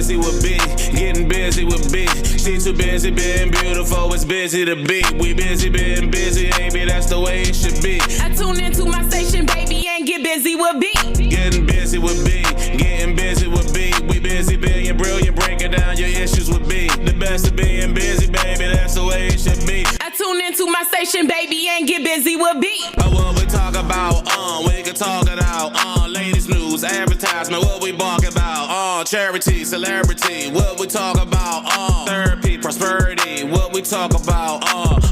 busy with B, getting busy with B. She too busy being beautiful, it's busy to be. We busy being busy, baby, that's the way it should be. I tune into my station, baby, and get busy with B. Getting busy with B, getting busy with B. We busy being brilliant, breaking down your issues with B. The best of being busy, baby, that's the way it should be. I tune into my station, baby, and get busy with B. What we talk about, we can talk it out. Latest news, advertisement, what we bark about. Charity, celebrity, what we talk about. Therapy, prosperity, what we talk about.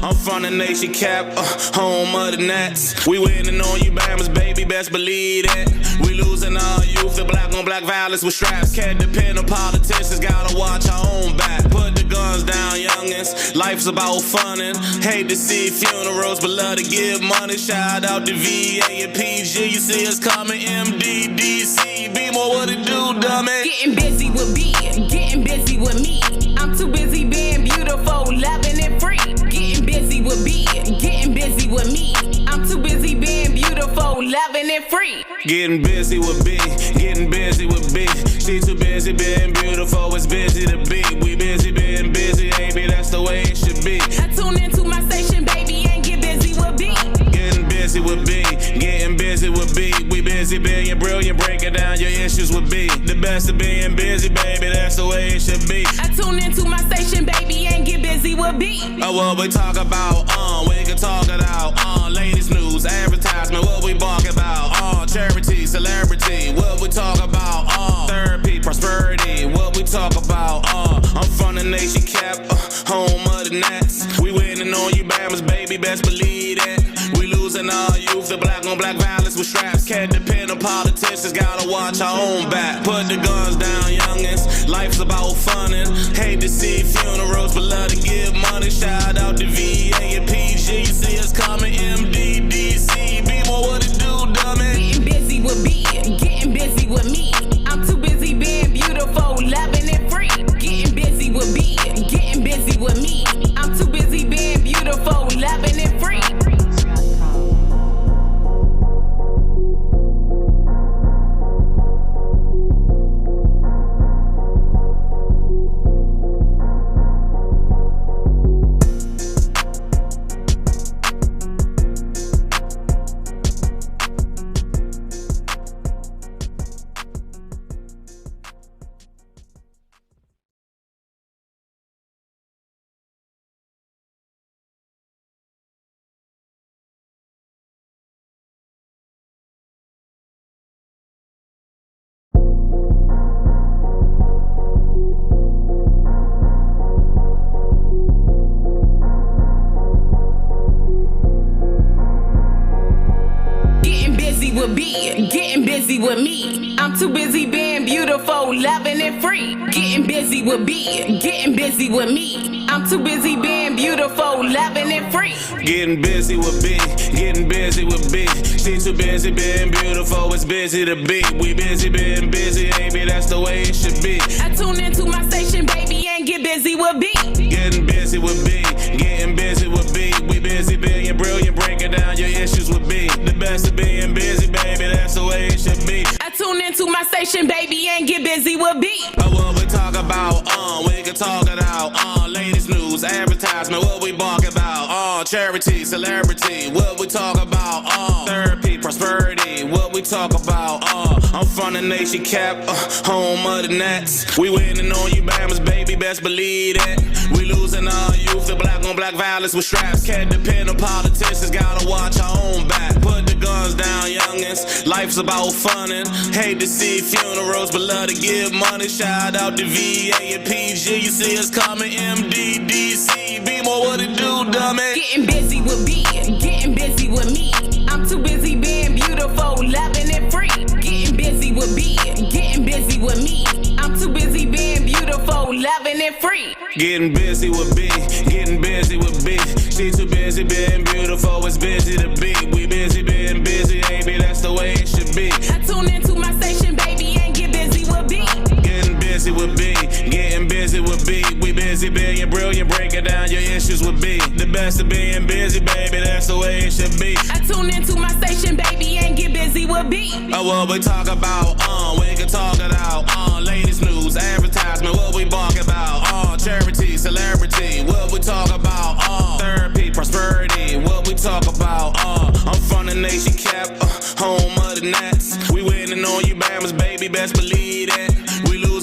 I'm from the nation cap, home of the Nets. We winning on you, Bammers, baby, best believe it. We losing our youth, the black on black violence with straps. Can't depend on politicians, gotta watch our own back. Put the guns down, youngins, life's about funnin'. Hate to see funerals, but love to give money. Shout out to VA and PG, you see us coming, MDDC. Be more what it do, dummy. Getting busy with B, getting busy with me. I'm too busy being beautiful, loving it free. Getting busy with B, getting busy with me. I'm too busy being beautiful, loving it free. Getting busy with B, getting busy with B. She too busy being beautiful, it's busy to be. We busy being busy, baby, that's the way it should be. I tune into my station, baby, and get busy with B. Getting busy with B, getting busy with B. We busy being brilliant, breaking down your issues with B. The best of being busy, baby, that's the way it should be. I tune into my station, baby, and get busy with B. What we talk about, we can talk it out. Latest news, advertisement, what we bark about. Charity, celebrity, what we talk about. Therapy, prosperity, what we talk about. I'm from the nation cap, home of the Nets. We winning on you, Bammers, baby, best believe it. We losing our youth, the black on black violence with straps. Can't depend on politicians, gotta watch our own back. Put the guns down, youngins, life's about funnin'. Hate to see funerals, but love to give money. Shout out to VA and PG, you see us coming, MDDC. Be more what it do, dummy. Getting busy with B, getting busy with me. I'm too busy being beautiful, loving it free. Getting busy with B, getting busy with me. I'm too busy being beautiful, loving it free. With B, getting busy with me. I'm too busy being beautiful, loving it free. Getting busy with B, getting busy with me. I'm too busy being beautiful, loving it free. Getting busy with B, getting busy with B. She too busy being beautiful, it's busy to be. We busy being busy, baby, that's the way it should be. I tune into my station, baby, and get busy with B. Getting busy with B, getting busy with B. We busy being brilliant, breaking down your issues with B. The best of being busy, baby, that's the way it should be. I tune into my station, baby, and get busy with B. What we talk about, we can talk it out. Latest news, advertisement, what we bark about. Charity, celebrity, what we talk about. Therapy, prosperity, what we talk about. I'm from the nation cap, home of the Nets. We winning on you, Bammers, baby, best believe it. We losing our youth, the black on black violence with straps. Can't depend on politicians, gotta watch our own back. Put the guns down, youngins, life's about funnin'. Hate to see funerals, but love to give money. Shout out to VA and PG, you see us coming, MDDC. Be more what it do, dummy. Getting busy with B, getting busy with me. I'm too busy being beautiful, loving it free. Getting busy with B, getting busy with me. I'm too busy being beautiful, loving it free. Getting busy with B, getting busy with B. She too busy being beautiful, it's busy to be. We busy being busy, baby, that's the way it should be. I tune into my station, baby, and get busy with B. Getting busy with B, getting busy with B. We busy being brilliant, breaking down your issues with B. The best of being busy, baby, that's the way it should be. I tune into my station, baby, and get busy with B. What we talk about, we can talk it out. Latest news, advertisement,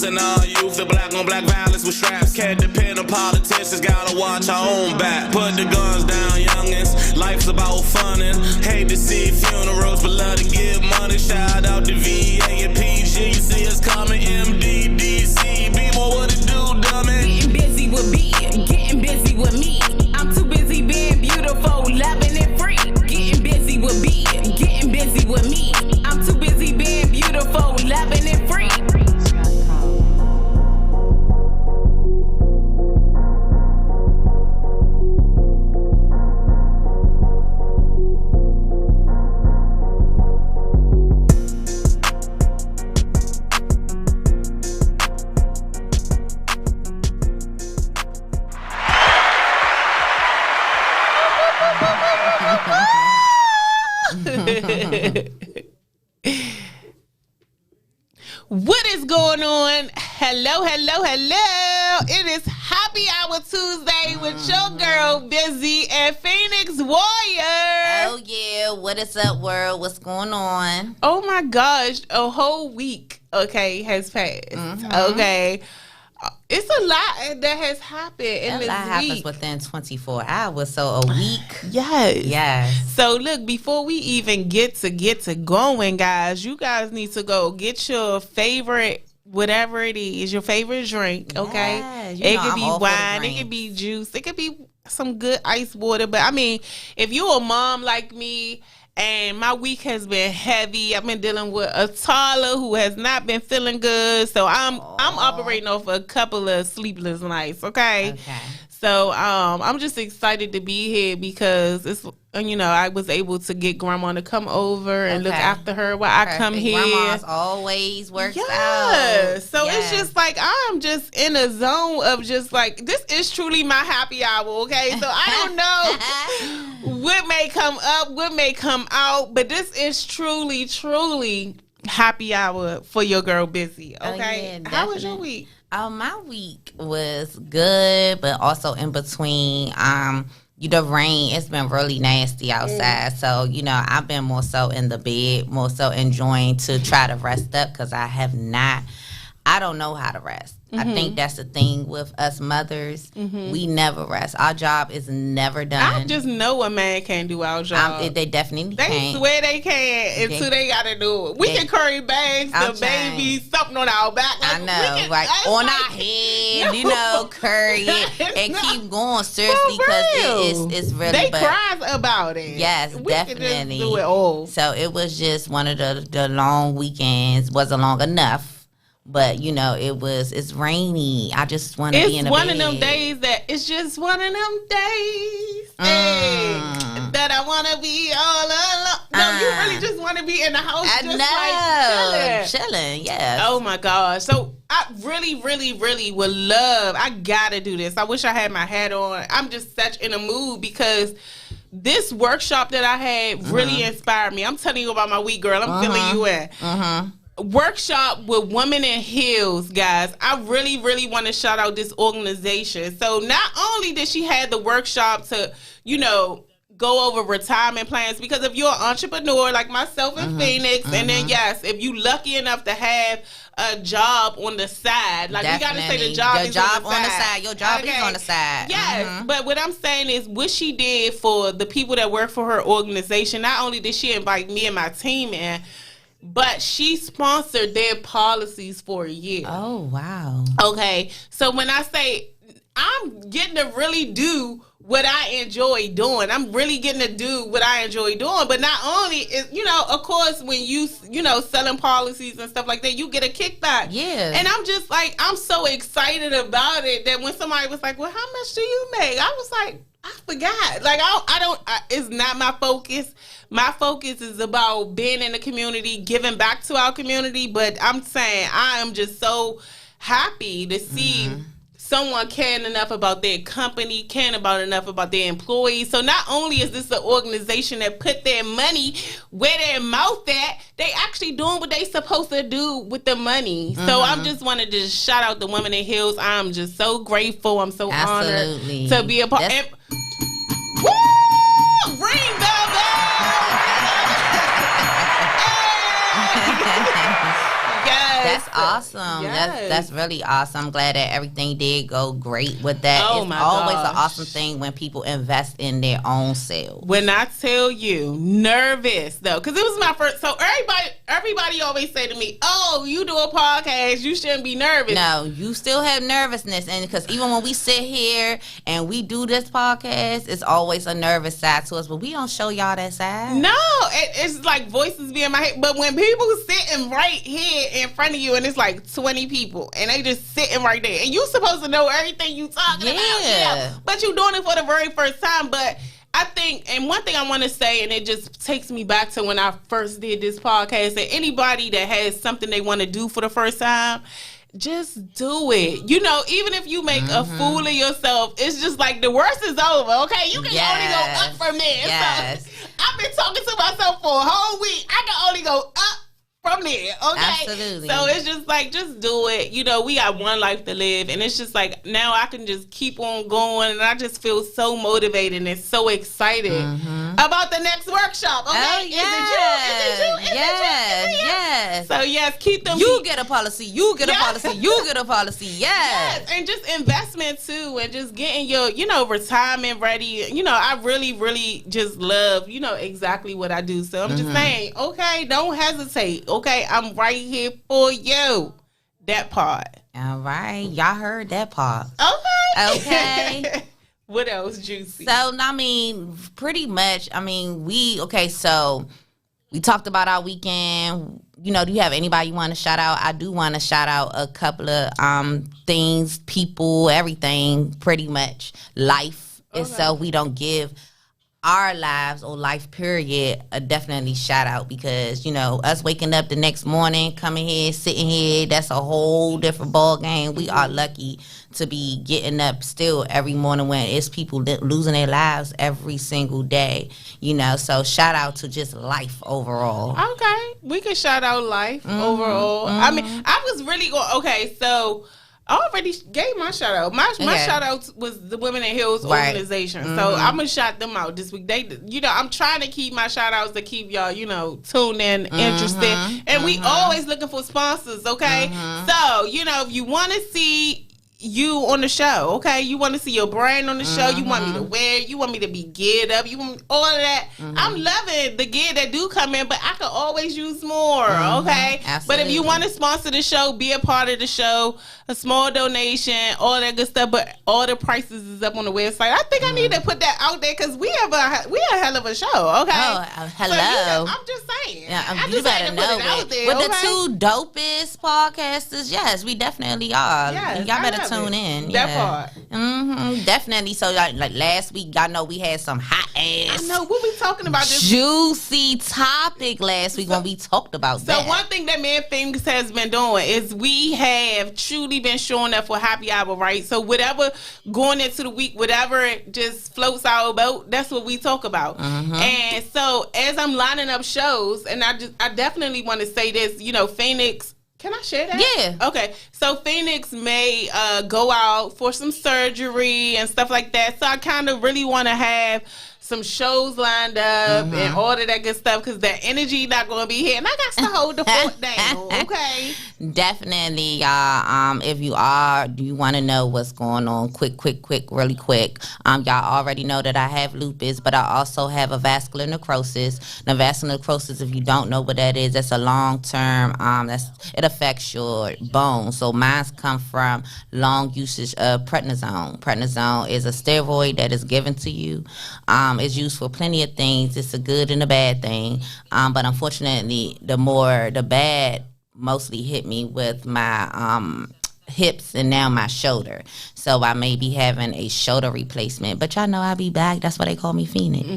exposing our youth to black on black violence with straps. Can't depend on politicians, gotta watch our own back. Put the guns down, youngins. Life's about funnin'. Hate to see funerals, but love to give money. Shout out to VA and PG. You see us coming, MDDC. Be more what it do, dummy. Getting busy with me, getting busy with me. I'm too busy being beautiful, loving and free. Getting busy with me, getting busy with me. I'm too busy being beautiful, loving and free. What is going on? Hello. It is Happy Hour Tuesday with your girl, Buzy and Phoenix Warrior. Oh, yeah. What is up, world? What's going on? Oh, my gosh. A whole week, okay, has passed. Okay. It's a lot that has happened in this week. A lot happens within 24 hours, so a week. Yes. So look, before we even get to going, guys, you guys need to go get your favorite, whatever it is, your favorite drink, okay? Yes. It could be wine, it could be juice, it could be some good ice water. But I mean, if you're a mom like me, and my week has been heavy. I've been dealing with a toddler who has not been feeling good. So I'm operating off a couple of sleepless nights, okay? So I'm just excited to be here because it's, you know, I was able to get grandma to come over and look after her while I come here. Grandma's always works out. So it's just like I'm just in a zone of just like, this is truly my happy hour, okay? So I don't know what may come up, what may come out, but this is truly happy hour for your girl Buzy, okay? How was your week? My week was good, but also in between. The rain, it's been really nasty outside. So, you know, I've been more so in the bed, more so enjoying to try to rest up because I don't know how to rest. I think that's the thing with us mothers. We never rest. Our job is never done. I just know a man can't do our job. They definitely can't. They swear they can until they got to do it. We can carry bags, the baby, something on our back. Like, I know, like on our head, you know, carry it and keep going seriously because it's really. They cries about it. Yes, we definitely. Can just do it all. So it was just one of the long weekends. Wasn't long enough. But, you know, it's rainy. I just want to be in a bed. It's one of them days it's just one of them days that I want to be all alone. No, you really just want to be in the house chilling, yes. Oh, my gosh. So I really would love, I got to do this. I wish I had my hat on. I'm just such in a mood because this workshop that I had really inspired me. I'm telling you about my week, girl. I'm filling you in. Workshop with Women in Heels, guys. I really want to shout out this organization. So not only did she have the workshop to, you know, go over retirement plans, because if you're an entrepreneur like myself and Phoenix, and then if you lucky enough to have a job on the side, like definitely. We gotta say the job is on the side. Your job is on the side. Yes, but what I'm saying is what she did for the people that work for her organization. Not only did she invite me and my team in, but she sponsored their policies for a year. Oh, wow. Okay. So when I say I'm getting to really do what I enjoy doing, I'm really getting to do what I enjoy doing. But not only is, you know, of course, when you know, selling policies and stuff like that, you get a kickback. Yeah. And I'm just like, I'm so excited about it that when somebody was like, well, how much do you make? I was like, I forgot. Like, it's not my focus. My focus is about being in the community, giving back to our community. But I'm saying I am just so happy to see someone caring enough about their company, caring enough about their employees. So not only is this an organization that put their money where their mouth at, they actually doing what they supposed to do with the money. So I'm just wanted to shout out the Women in Heels. I'm just so grateful. I'm so honored to be a part. Woo! Ring the bell! That's awesome. Yes. That's really awesome. I'm glad that everything did go great with that. Oh, it's my always an gosh. awesome thing when people invest in their own selves. When I tell you, nervous though, because it was my first. So everybody always say to me, "Oh, you do a podcast, you shouldn't be nervous." No, you still have nervousness, and because even when we sit here and we do this podcast, it's always a nervous side to us, but we don't show y'all that side. No, it's like voices be in my head. But when people sitting right here in front of you, and it's like 20 people, and they just sitting right there, and you supposed to know everything you talking about, yeah. But you doing it for the very first time. But I think, and one thing I want to say, and it just takes me back to when I first did this podcast, that anybody that has something they want to do for the first time, just do it. You know, even if you make a fool of yourself, it's just like the worst is over, okay? You can only go up from there. Yes. So I've been talking to myself for a whole week. I can only go up from there, okay? Absolutely. So it's just like, just do it. You know, we got one life to live, and it's just like, now I can just keep on going, and I just feel so motivated and so excited about the next workshop, okay? Oh, yes. Is it you? Yes. So yes, keep them. You get a policy. You get a policy. You get a policy. Yes. And just investment too, and just getting your, retirement ready. I really, really just love, exactly what I do. So I'm just saying, okay, don't hesitate. Okay, I'm right here for you. That part. All right. Y'all heard that part. Okay. What else, Juicy? So, pretty much, so we talked about our weekend. Do you have anybody you want to shout out? I do want to shout out a couple of things, people, everything, pretty much. Life itself, we don't give our lives or life period a definitely shout out, because us waking up the next morning, coming here, sitting here, that's a whole different ball game. We are lucky to be getting up still every morning when it's people losing their lives every single day, so shout out to just life overall. Okay, we can shout out life overall. I was really going, so I already gave my shout out. My shout out was the Women in Hills organization. So I'm gonna shout them out this week. They, I'm trying to keep my shout outs to keep y'all, tuned in, interested. And we always looking for sponsors, okay? So, if you want to see you on the show, okay? You want to see your brand on the show. You want me to wear. You want me to be geared up. You want all of that. I'm loving the gear that do come in, but I could always use more, okay? Absolutely. But if you want to sponsor the show, be a part of the show, a small donation, all that good stuff. But all the prices is up on the website. I think I need to put that out there, because we a hell of a show, okay? Oh, hello. So I'm just saying. Yeah, you better know it. With the two dopest podcasters, yes, we definitely are. Yes, y'all better tune in. That part. Definitely. So like last week, y'all know we had some hot ass. I know what we talking about. This juicy topic last week when we talked about that. So one thing that Man Things has been doing is we have truly been showing up for happy hour, right? So whatever going into the week, whatever just floats our boat, that's what we talk about. And so as I'm lining up shows, and I definitely want to say this, Phoenix. Can I share that? Yeah. Okay. So Phoenix may go out for some surgery and stuff like that. So I kind of really want to have some shows lined up and all of that good stuff, because that energy not going to be here, and I got to hold the fort down. Okay. Definitely, y'all. If you want to know what's going on, quick, really quick. Y'all already know that I have lupus, but I also have a vascular necrosis. Now, vascular necrosis, if you don't know what that is, that's a long term. It affects your bones. So mine's come from long usage of prednisone. Prednisone is a steroid that is given to you. It's used for plenty of things. It's a good and a bad thing. But unfortunately, the bad mostly hit me with my hips and now my shoulder. So I may be having a shoulder replacement. But y'all know I'll be back. That's why they call me Phoenix.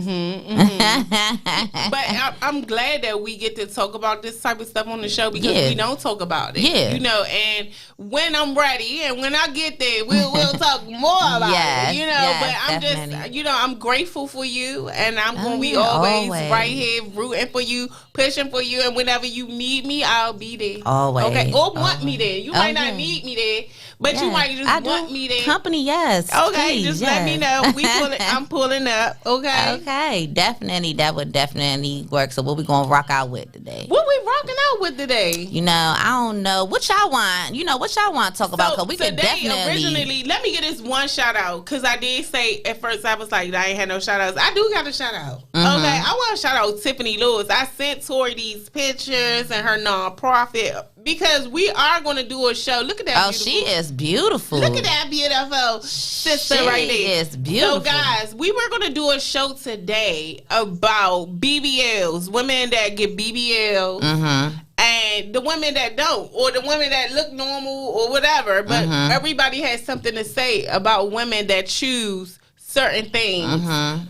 But I'm glad that we get to talk about this type of stuff on the show, because we don't talk about it. Yeah. And when I'm ready and when I get there, we'll talk more about it. But I'm definitely. just, I'm grateful for you, and I'm going to be always right here rooting for you, pushing for you, and whenever you need me, I'll be there. Always. Okay. Or want me there. You might not need me there, But you might just want me to company. Yes. Okay, please, just yes. let me know. I'm pulling up. Okay. Okay, definitely. That would definitely work. So what we gonna rock out with today? What we rocking out with today? You know, I don't know what y'all want. You know what y'all want to talk about? Cause we could definitely. Originally, let me get this one shout out because I did say at first I was like I ain't had no shout outs. I do got a shout out. Okay, I want to shout out Tiffany Lewis. I sent Tori these pictures and her nonprofit. Because we are going to do a show. Look at that. Oh, she is beautiful. Look at that beautiful sister right there. She is beautiful. So, guys, we were going to do a show today about BBLs, women that get BBLs, and the women that don't, or the women that look normal or whatever. But everybody has something to say about women that choose certain things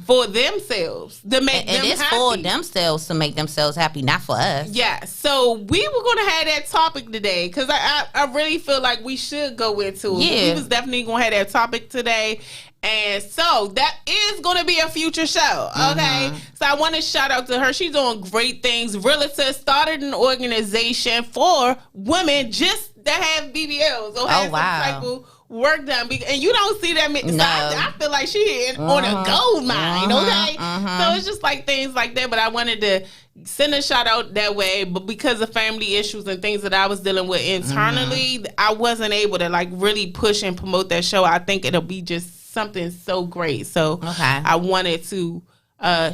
for themselves to make them happy. And it's for themselves to make themselves happy, not for us. Yeah. So we were going to have that topic today because I really feel like we should go into it. Yeah. We was definitely going to have that topic today. And so that is going to be a future show. Okay. So I want to shout out to her. She's doing great things. Realtor started an organization for women just that have BBLs or have some type of work done, and you don't see that many. No. So I feel like she on a gold mine. Okay, so it's just like things like that. But I wanted to send a shout out that way, but because of family issues and things that I was dealing with internally, I wasn't able to like really push and promote that show. I think it'll be just something so great. So I wanted to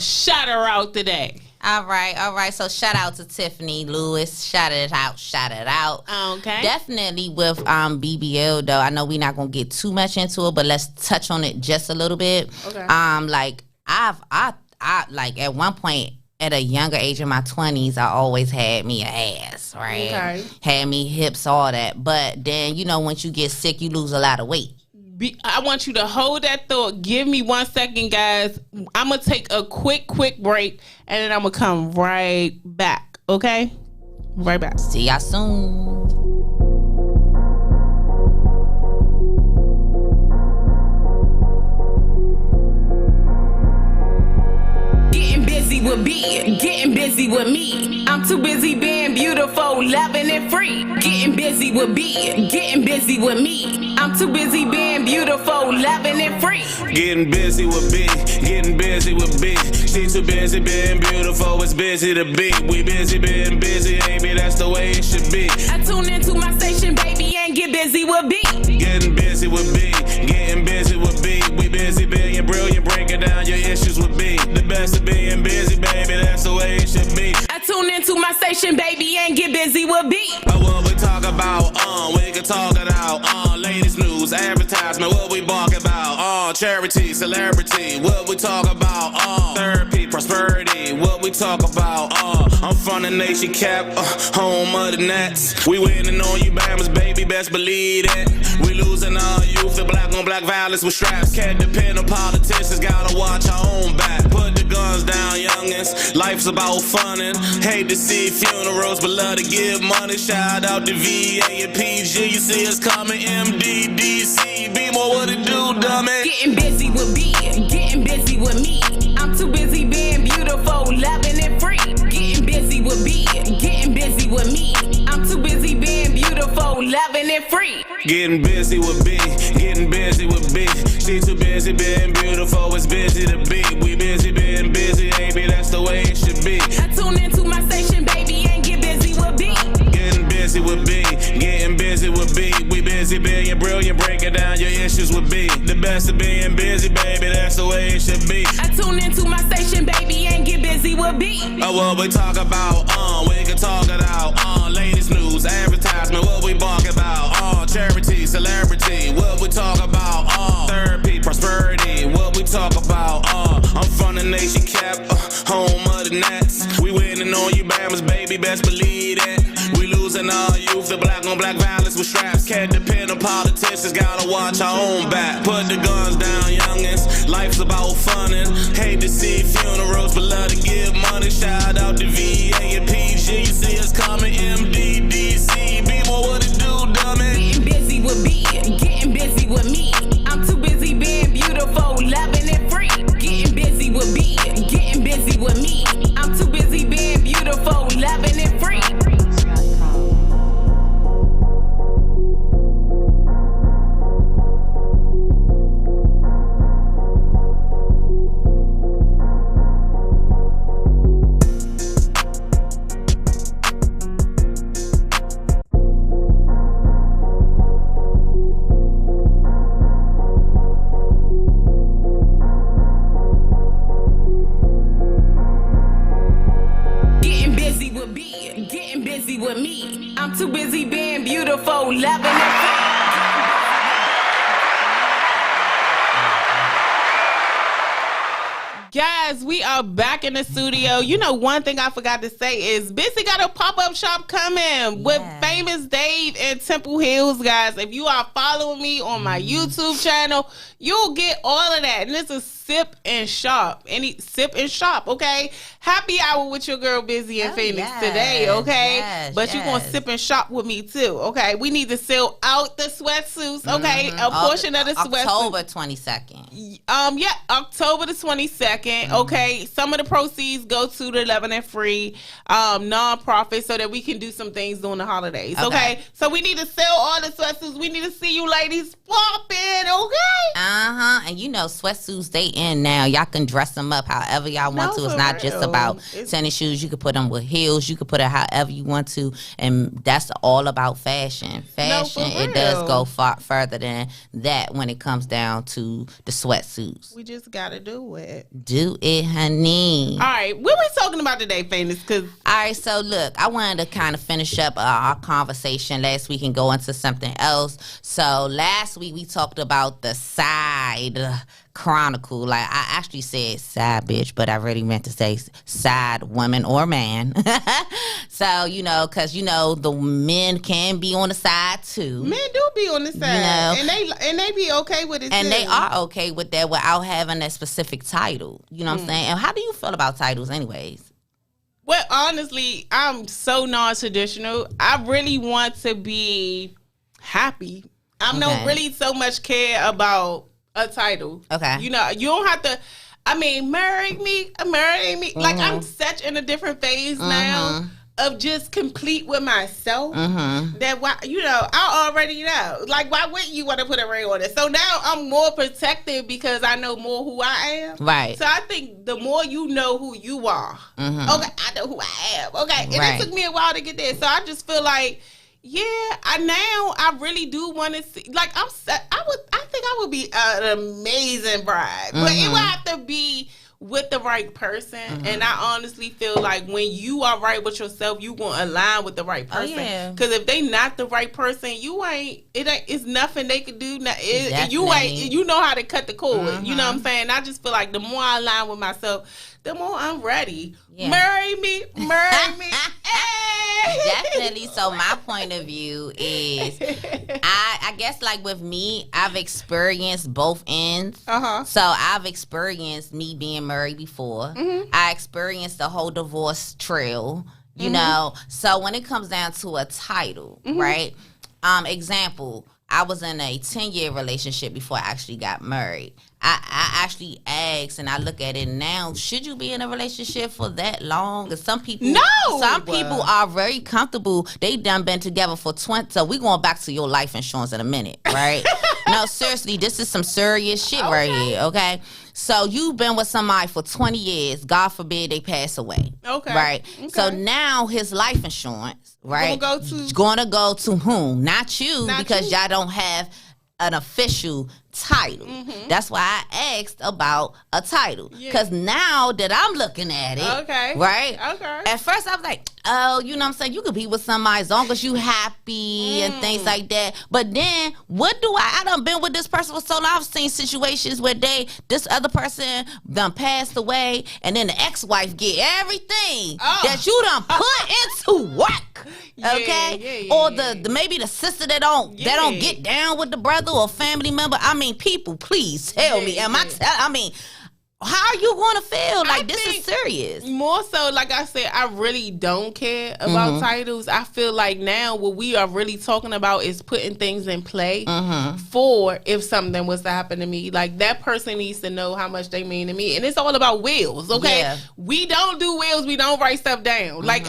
shout her out today. All right. So shout out to Tiffany Lewis. Shout it out. Okay. Definitely with BBL though. I know we're not gonna get too much into it, but let's touch on it just a little bit. Okay. Like I like at one point at a younger age in my 20s, I always had me an ass, right? Okay. Had me hips, all that. But then once you get sick, you lose a lot of weight. I want you to hold that thought. Give me 1 second, guys. I'm going to take a quick break, and then I'm going to come right back, okay? Right back. See y'all soon. Getting busy with me. I'm too busy being beautiful, loving and free. Getting busy with me. I'm too busy being beautiful, loving and free. Getting busy with B. She too busy being beautiful, it's busy to be. We busy being busy, baby, that's the way it should be. I tune into my station, baby, and get busy with B. Getting busy with B. We busy being brilliant, breaking down your issues with B. The best of being busy, baby, that's the way it should be. I tune into my station, baby, and get busy with B. What we talk about, we can talk it out. Ladies news, advertisement, what we bark about. Charity, celebrity, what we talk about. Therapy, prosperity, what we talk about. I'm from the nation cap, home of the Nets. We winning on you, Bammers, baby, best believe it. We losing our youth, the black on black violence with straps. Can't depend on politicians, gotta watch our own back. Put the guns down, youngins. Life's about funnin'. Hate to see funerals, but love to give money. Shout out to VA and PG. You see us coming, MDDC. Be more what it do, dummy. Getting busy with B. I'm too busy being beautiful, loving and free. Getting busy with me. I'm too busy being beautiful, loving and free. Getting busy with B. She too busy being beautiful, it's busy to be. We busy being busy, baby, that's the way it should be. I tune into my station, baby, and get busy with B. Getting busy with B. We busy being brilliant, breaking down your issues with B. The best of being busy, baby, that's the way it should be. I tune into my station, baby, and get busy with B. What we talk about, we can talk it out. Ladies news, advertisement, what we bark about. Charity, celebrity, what we talk about. Therapy, prosperity, what we talk about. I'm from the nation cap, home of the Nets. We winning on you, Bammers, baby, best believe it. We losing our youth, the black on black violence with straps. Can't depend on politicians, gotta watch our own back. Put the guns down, youngins. Life's about funnin'. Hate to see funerals, but love to give money. Shout out to VA and PG. You see us coming, MDDC. Be more what it do, dummy. Getting busy with B. I'm too busy being beautiful, loving and free. Getting busy with B. I'm too busy being beautiful, loving and free. Guys, we are back in the studio. You know, one thing I forgot to say is Buzy got a pop-up shop coming with Famous Dave in Temple Hills, guys. If you are following me on my YouTube channel, you'll get all of that. And this is Sip and Shop. Sip and Shop, okay? Happy hour with your girl Buzy and Phoenix today, okay? But you're going to sip and shop with me too, okay? We need to sell out the sweatsuits, okay? A portion of the sweatsuits. October 22nd. Yeah, October the 22nd, okay? Some of the proceeds go to the 11 and Free nonprofit so that we can do some things during the holidays, okay? So we need to sell all the sweatsuits. We need to see you ladies popping, okay? And you know, sweatsuits, they in now. Y'all can dress them up however y'all want to. It's not just about tennis shoes. You can put them with heels. You can put it however you want to. And that's all about fashion. Fashion, it does go far further than that when it comes down to the sweatsuits. We just got to do it. Do it, honey. All right. What we talking about today, Famous? All right, so look, I wanted to kind of finish up our conversation last week and go into something else. So last week we talked about the side chronicle. Like, I actually said side bitch, but I really meant to say side woman or man. So, you know, because, you know, the men can be on the side too. Men do be on the side. You know? And they be okay with it and too. They are okay with that without having that specific title. You know what I'm saying? And how do you feel about titles anyways? Well, honestly, I'm so non-traditional. I really want to be happy. I don't really so much care about a title. Okay. You know, you don't have to, I mean, marry me. Like, I'm such in a different phase now of just complete with myself that, why, you know, I already know. Like, why wouldn't you want to put a ring on it? So now I'm more protective because I know more who I am. Right. So I think the more you know who you are, okay, I know who I am. Okay. And it took me a while to get there. So I just feel like, yeah, I really do want to see. Like, I think I would be an amazing bride, but it would have to be with the right person. And I honestly feel like when you are right with yourself, you gonna align with the right person. Because if they not the right person, it's nothing they can do. You know how to cut the cord. You know what I'm saying? I just feel like the more I align with myself, the more I'm ready. Marry me. Definitely. So my point of view is, I guess, like with me, I've experienced both ends. So I've experienced me being married before. I experienced the whole divorce trail, you know. So when it comes down to a title, right? Example, I was in a 10-year relationship before I actually got married. I actually asked, and I look at it now, should you be in a relationship for that long? Because some people are very comfortable. They done been together for 20. So we going back to your life insurance in a minute, right? No, seriously, this is some serious shit right here, okay? So you've been with somebody for 20 years. God forbid they pass away. Okay. Right? Okay. So now his life insurance, right? Going to go to whom? Not you, because y'all don't have an official title. That's why I asked about a title, because now that I'm looking at it, right? At first I was like, oh, you know what I'm saying, you could be with somebody as long as you happy and things like that. But then what do I done been with this person for so long. I've seen situations where this other person done passed away, and then the ex-wife get everything that you done put into work. Or the maybe the sister that don't get down with the brother or family member. I mean, people, please tell me. I mean, how are you going to feel? Like, this is serious. More so, like I said, I really don't care about titles. I feel like now what we are really talking about is putting things in play for if something was to happen to me. Like, that person needs to know how much they mean to me. And it's all about wills, okay? Yeah. We don't do wills. We don't write stuff down. Like,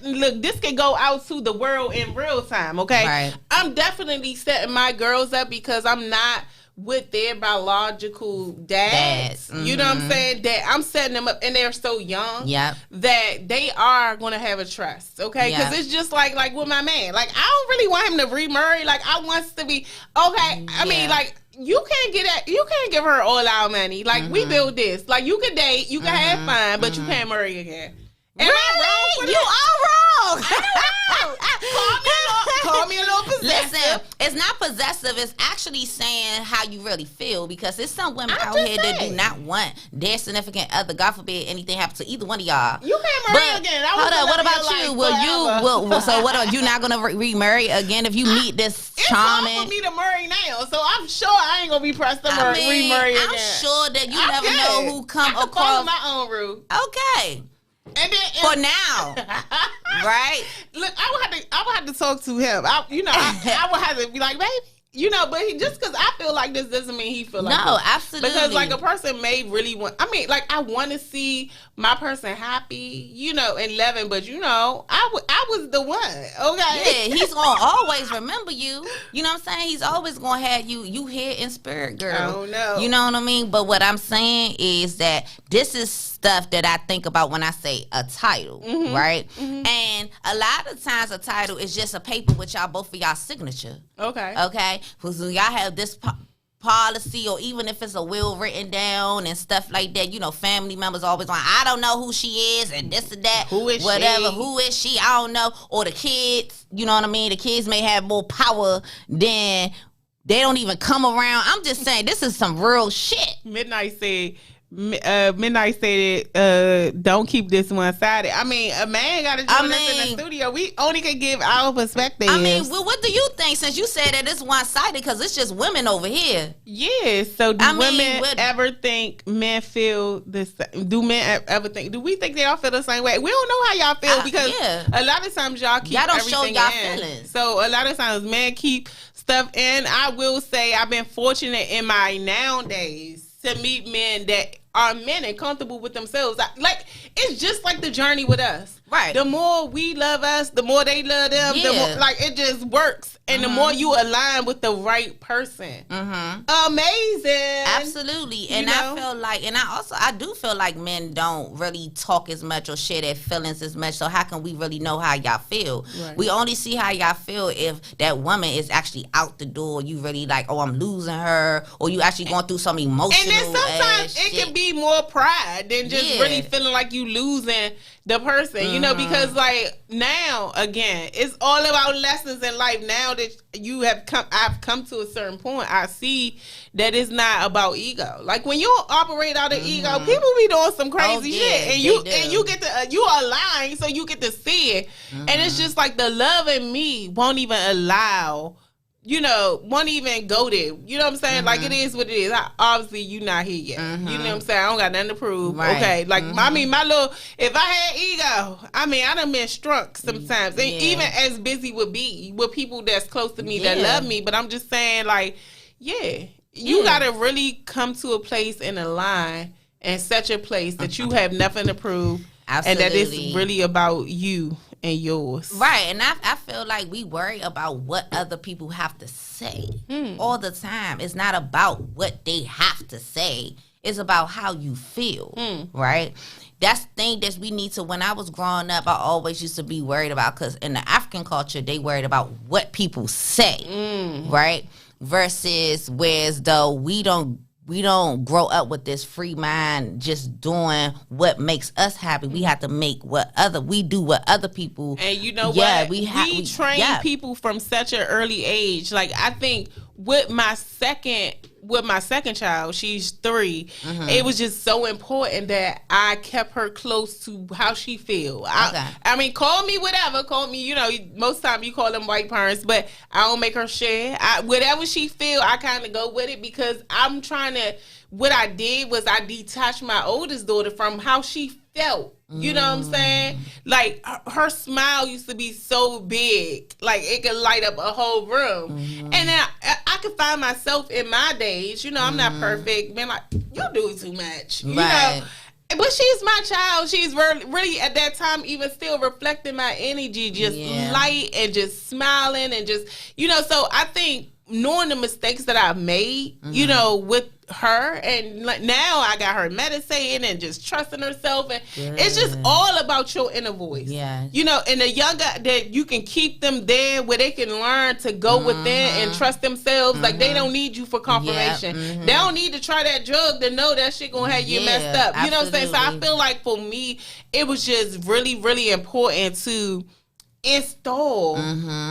look, this can go out to the world in real time, okay? Right. I'm definitely setting my girls up because I'm not with their biological dads. You know what I'm saying? That I'm setting them up, and they're so young that they are going to have a trust, okay? Because it's just like with my man. Like, I don't really want him to remarry. Like, I want to be, okay, I mean, like, you can't give her all our money. Like, we build this. Like, you can date, you can have fun, but you can't marry again. Am I wrong for You that? are wrong. Call me a little possessive. Listen, it's not possessive. It's actually saying how you really feel, because there's some women I'm out just here that do saying. not want their significant other. God forbid anything happens to either one of y'all. You can't marry again. That was Hold the on. What love of about your you? life forever. So what? Are you not gonna remarry again if you meet this It's charming? hard for me to marry now, so I'm sure I ain't gonna be pressed to remarry again. I'm sure that you I'm never good. know who come I can follow across. my own route. Okay, And then for now, right? Look, I would have to talk to him. I would have to be like, baby, but just because I feel like this doesn't mean he feel like No, this. absolutely. Because like a person may really want. I mean, like I want to see my person happy, and loving. But I was the one. Okay. Yeah, he's gonna always remember you. You know what I'm saying? He's always gonna have you here in spirit, girl. I don't know. You know what I mean? But what I'm saying is that this is stuff that I think about when I say a title, right? Mm-hmm. And a lot of times a title is just a paper with both of y'all signature. Okay. Because when y'all have this policy, or even if it's a will written down and stuff like that, family members always want, I don't know who she is and this and that. Who is whatever. she? Who is she? I don't know. Or the kids, you know what I mean? The kids may have more power than they don't even come around. I'm just saying, this is some real shit. Midnight said, don't keep this one-sided. I mean, a man got to join us in the studio. We only can give our perspective. I mean, well, what do you think, since you said that it's one-sided, because it's just women over here? Yeah, so do women ever think men feel the same? Do men ever think, do we think they all feel the same way? We don't know how y'all feel, because a lot of times y'all keep don't everything show y'all in. feelings. So a lot of times men keep stuff in. I will say I've been fortunate in my nowadays to meet men that are men and comfortable with themselves. It's just like the journey with us. Right. The more we love us, the more they love them. Yeah. The more, it just works. And the more you align with the right person. Amazing. Absolutely. And I feel like, and I do feel like men don't really talk as much or share their feelings as much. So how can we really know how y'all feel? Right. We only see how y'all feel if that woman is actually out the door. You really like, oh, I'm losing her, or you actually going through some emotional. And then sometimes it can be more pride than just really feeling like you losing the person, because now again, it's all about lessons in life. Now that I've come to a certain point, I see that it's not about ego. Like when you operate out of ego, people be doing some crazy shit, and you get to you are lying, so you get to see it, and it's just like the love in me won't even allow. Won't even go there. You know what I'm saying? Like, it is what it is. Obviously, you not here yet. You know what I'm saying? I don't got nothing to prove. Right. Okay. Like, I mean, if I had ego, I done been struck sometimes. And even as busy would be with people that's close to me that love me. But I'm just saying, you got to really come to a place in a line and such a place that you have nothing to prove. Absolutely. And that it's really about you and yours. Right. And I feel like we worry about what other people have to say all the time. It's not about what they have to say. It's about how you feel. Right? That's the thing that we need to, when I was growing up, I always used to be worried about, because in the African culture, they worried about what people say. Right? Versus whereas though we don't grow up with this free mind, just doing what makes us happy. We have to make what other people. And you know what? We train people from such an early age. Like, I think with my second child, she's 3. It was just so important that I kept her close to how she feel. I mean, call me whatever. Call me, most time you call them white parents, but I don't make her share. Whatever she feel, I kind of go with it, because I'm trying to. What I did was I detached my oldest daughter from how she felt. You know what I'm saying? Like, her smile used to be so big, like it could light up a whole room. And then I could find myself in my days. I'm not perfect. Man, like, you do too much. You know? But she's my child. She's really at that time even still reflecting my energy, just light and just smiling and just, so I think knowing the mistakes that I've made, you know, with her, and like now I got her meditating and just trusting herself, and it's just all about your inner voice. Yeah, you know, and the younger that you can keep them there where they can learn to go within and trust themselves. Like they don't need you for confirmation. They don't need to try that drug to know that shit gonna have you messed up. You know what I'm saying? So I feel like for me, it was just really, really important to install,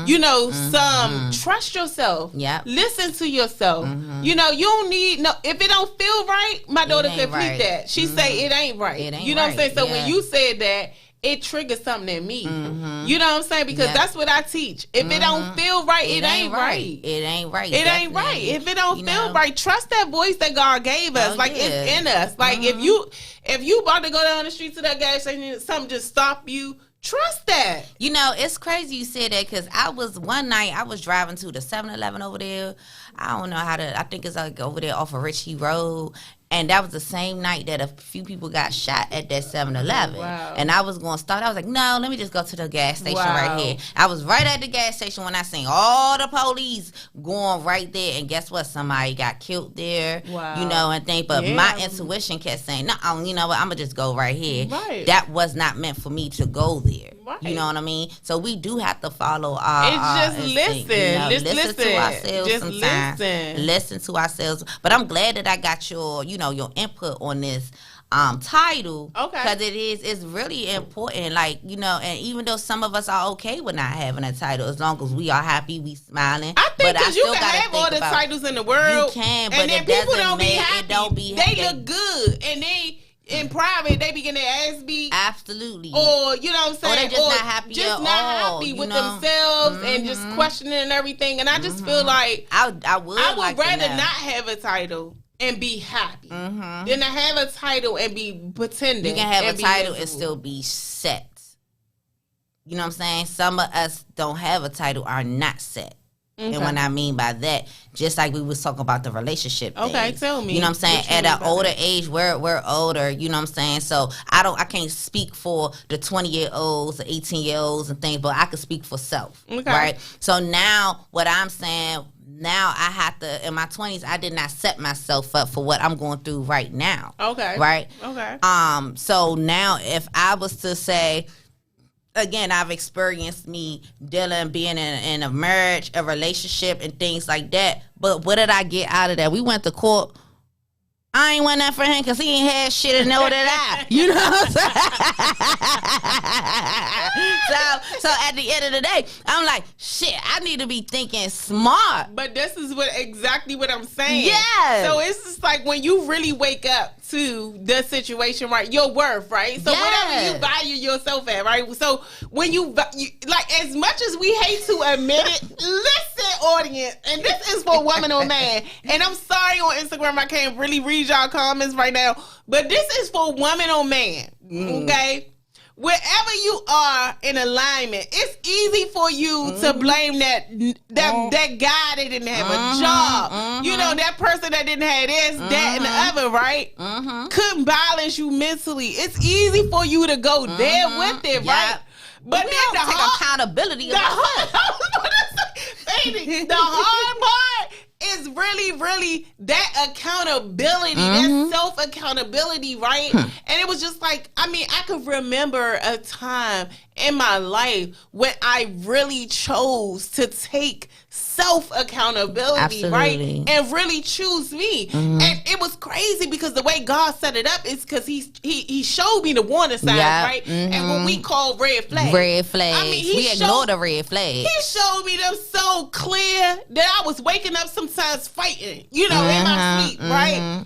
you know, some trust yourself. Yeah, listen to yourself. You know, you don't need if it don't feel right. My daughter could repeat that. She say it ain't right. You know what I'm saying? So when you said that, it triggers something in me. You know what I'm saying? Because that's what I teach. If it don't feel right, it ain't right. It ain't right. It ain't right. If it don't feel right, trust that voice that God gave us. Like it's in us. Like if you about to go down the street to that gas station and something just stop you, trust that. You know, it's crazy you said that because one night I was driving to the 7-Eleven over there. I don't know I think it's like over there off of Ritchie Road. And that was the same night that a few people got shot at that 7-Eleven. Wow. And I was going to start. I was like, no, let me just go to the gas station right here. I was right at the gas station when I seen all the police going right there. And guess what? Somebody got killed there. Wow. You know, and think. But my intuition kept saying, no, you know what? I'm going to just go right here. Right. That was not meant for me to go there. Right. You know what I mean? So we do have to follow our instinct, listen. You know? Listen to ourselves just sometimes. Listen to ourselves. But I'm glad that I got your input on this title, because it's really important. Like, you know, and even though some of us are okay with not having a title, as long as we are happy, we smiling. I think because you can have all the titles in the world, you can, but it people don't be happy. They look good, and in private, they be getting their ass beat. Absolutely. Or, you know what I'm saying? Or they just not happy just not happy with themselves and just questioning and everything. And I just feel like I would rather not have a title and be happy than to have a title and be pretending. You can have a title and still be set. You know what I'm saying? Some of us don't have a title, are not set. Okay. And what I mean by that, just like we was talking about the relationship thing. Okay, tell me. You know what I'm saying? At an older age, we're older, you know what I'm saying? So I can't speak for the 20-year-olds, the 18-year-olds and things, but I can speak for self. Okay. Right? So now what I'm saying, now I have to, in my 20s, I did not set myself up for what I'm going through right now. Okay. Right? Okay. So now if I was to say, again, I've experienced me being in a marriage, a relationship, and things like that. But what did I get out of that? We went to court. I ain't want that for him because he ain't had shit and know that I. You know what I'm saying? So at the end of the day, I'm like, shit, I need to be thinking smart. But this is exactly what I'm saying. Yeah. So it's just like when you really wake up to the situation, right? Your worth, right? So whatever you value yourself at, right? So when you like, as much as we hate to admit it, listen, audience, and this is for woman or man. And I'm sorry on Instagram I can't really read y'all comments right now, but this is for woman or man. Okay? Wherever you are in alignment, it's easy for you to blame that guy that didn't have a job. You know, that person that didn't have this, that, and the other, right? Couldn't balance you mentally. It's easy for you to go there with it, right? But then take accountability. The hard part is really that accountability, that self-accountability, right? And it was just like, I mean, I could remember a time in my life when I really chose to take self-accountability, right? And really choose me. And it was crazy because the way God set it up is because he showed me the warning signs, right? And what we call red flags. Red flags. I mean, we ignore the red flags. He showed me them so clear that I was waking up sometimes fighting, you know, in my sleep, right?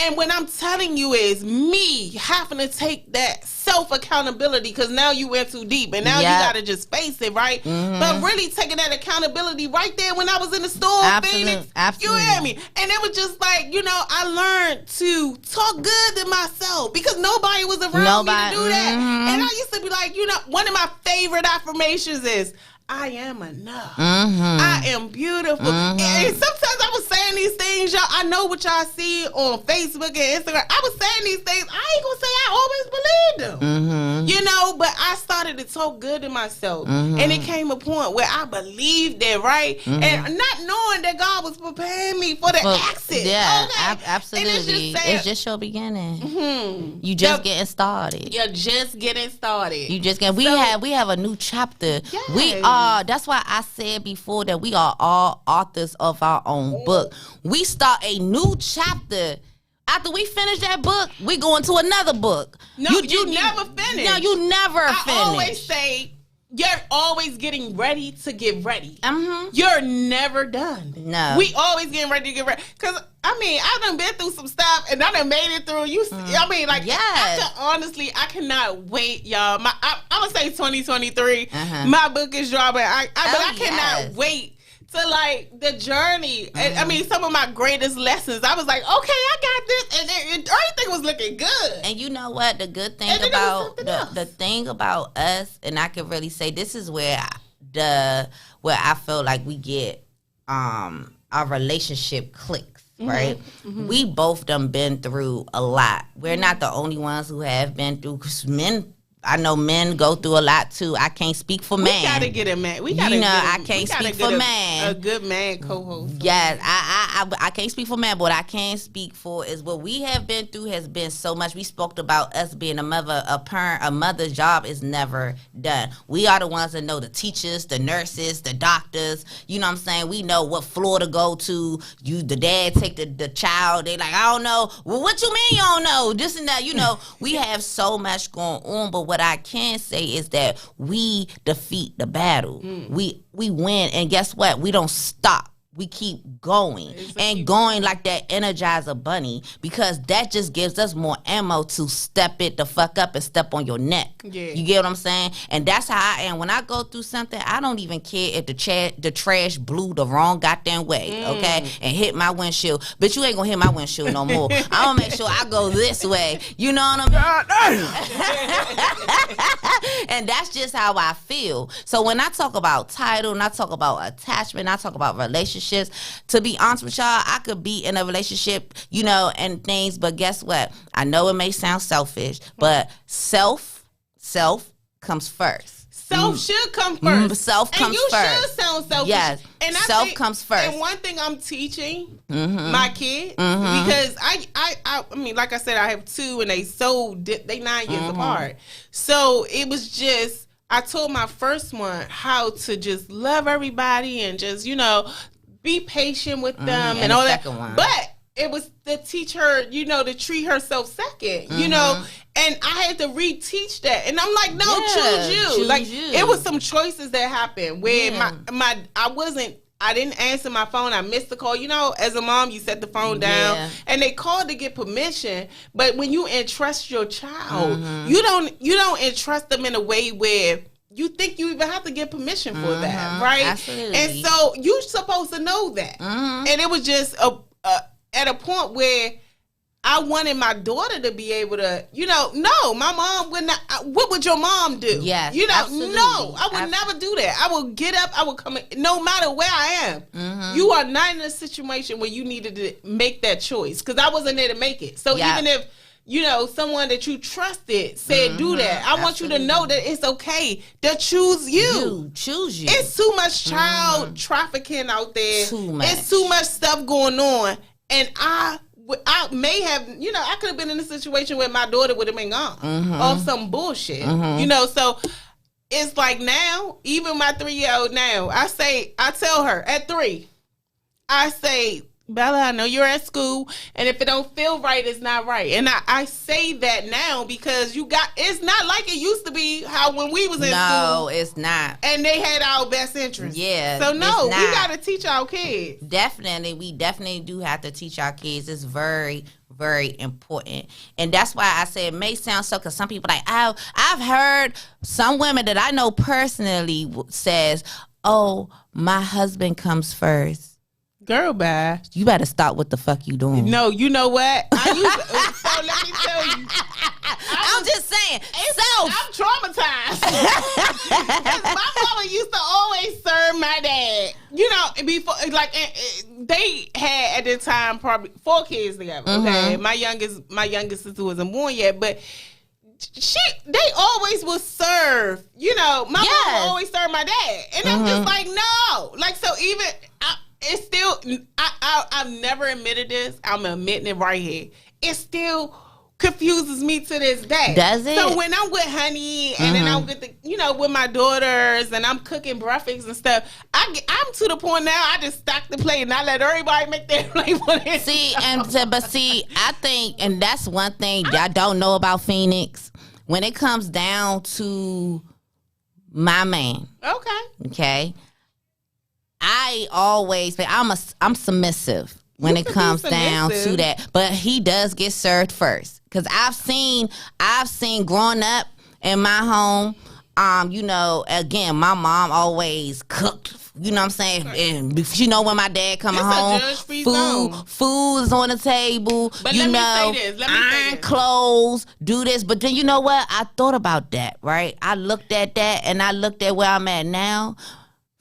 And what I'm telling you is me having to take that self-accountability, because now you went too deep and now you got to just face it, right? But really taking that accountability right there when I was in the store, Phoenix, you hear me? And it was just like, you know, I learned to talk good to myself because nobody was around me to do that. And I used to be like, you know, one of my favorite affirmations is, I am enough. I am beautiful. And sometimes I was saying these things things y'all, I know what y'all see on Facebook and Instagram. I was saying these things. I ain't gonna say I always believed them. You know, but I started to talk good to myself. And it came a point where I believed it, right? And not knowing that God was preparing me for the exit. Yeah, okay? absolutely. It's just your beginning. You just getting started. You're just getting started. You just get. We have a new chapter. Yes. We are. That's why I said before that we are all authors of our own book. We start a new chapter. After we finish that book, we go into another book. No, you never finish. No, you never finish. I always say you're always getting ready to get ready. Mm-hmm. You're never done. No. We always getting ready to get ready. Because, I mean, I done been through some stuff and I done made it through. I mean, like, yes. I cannot wait, y'all. I'm going to say 2023. My book is dropping. But I cannot wait to like the journey. And I mean, some of my greatest lessons, I was like, okay, I got this, and everything was looking good. And you know what? The good thing about the thing about us, and I can really say this is where I feel like we get our relationship clicks. Right, we both done been through a lot. We're not the only ones who have been through. 'Cause I know men go through a lot too. I can't speak for man. We gotta get a man. I can't speak for man. A good man co-host. Yes, I can't speak for man, but what I can speak for is what we have been through has been so much. We spoke about us being a mother, a parent. A mother's job is never done. We are the ones that know the teachers, the nurses, the doctors. You know what I'm saying? We know what floor to go to. The dad take the child. They like, I don't know. Well, what you mean you don't know? This and that. You know, we have so much going on, but what I can say is that we defeat the battle. We win, and guess what? We don't stop. We keep going and going like that Energizer bunny, because that just gives us more ammo to step it the fuck up and step on your neck. Yeah. You get what I'm saying? And that's how I am. When I go through something, I don't even care if the trash blew the wrong goddamn way, okay, and hit my windshield. But you ain't gonna hit my windshield no more. I'm gonna make sure I go this way. You know what I mean? And that's just how I feel. So when I talk about title, and I talk about attachment, I talk about relationships, to be honest with y'all, I could be in a relationship, you know, and things, but guess what? I know it may sound selfish, but self comes first. Self should come first. Self comes first. And you should sound selfish. Yes. And self comes first. And one thing I'm teaching my kids, because I mean, like I said, I have two, and they 9 years apart. So it was just, I told my first one how to just love everybody and just, you know, be patient with them and all that. But it was to teach her, you know, to treat herself second, you know, and I had to reteach that. And I'm like, no, choose you. It was some choices that happened where I didn't answer my phone. I missed the call. You know, as a mom, you set the phone down, and they called to get permission. But when you entrust your child, you don't entrust them in a way where you think you even have to get permission for that, right? Absolutely. And so you're supposed to know that. And it was just at a point where I wanted my daughter to be able to, you know, no, my mom would not. What would your mom do? Yes, you know, absolutely. no, I would never do that. I will get up. I will come in, no matter where I am. You are not in a situation where you needed to make that choice, because I wasn't there to make it. So even if, you know, someone that you trusted said do that, I want you to know that it's okay to choose you. Choose you. It's too much child trafficking out there. Too much. It's too much stuff going on, and I may have, you know, I could have been in a situation where my daughter would have been gone off some bullshit, you know. So it's like now, even my 3-year-old now, I tell her at 3, I say, Bella, I know you're at school, and if it don't feel right, it's not right. And I say that now because it's not like it used to be how when we was in school. No, it's not. And they had our best interest. Yeah. So no, we got to teach our kids. Definitely, we definitely do have to teach our kids. It's very, very important. And that's why I say it may sound so, because some people like, I've heard some women that I know personally says, oh, my husband comes first. Girl, bye. You better stop what the fuck you doing. No, you know what? So let me tell you. I'm just saying. I'm traumatized. 'Cause my mama used to always serve my dad. You know, before they had at the time probably 4 kids together. Okay, my youngest sister wasn't born yet, but they always would serve. You know, my mama always served my dad, and I'm just like, no, like so even. It's still, I've never admitted this. I'm admitting it right here. It still confuses me to this day. Does it? So when I'm with Honey and then I'm with with my daughters and I'm cooking breakfast and stuff, I'm to the point now I just stack the plate and I let everybody make their plate for it. See, I think, and that's one thing y'all don't know about Phoenix. When it comes down to my man, okay. I always say I'm submissive when it comes down to that, but he does get served first because I've seen growing up in my home. Again, my mom always cooked. You know what I'm saying? And when my dad coming home, food is on the table. But let me say this. Iron clothes, do this. But then you know what? I thought about that, right? I looked at that and I looked at where I'm at now.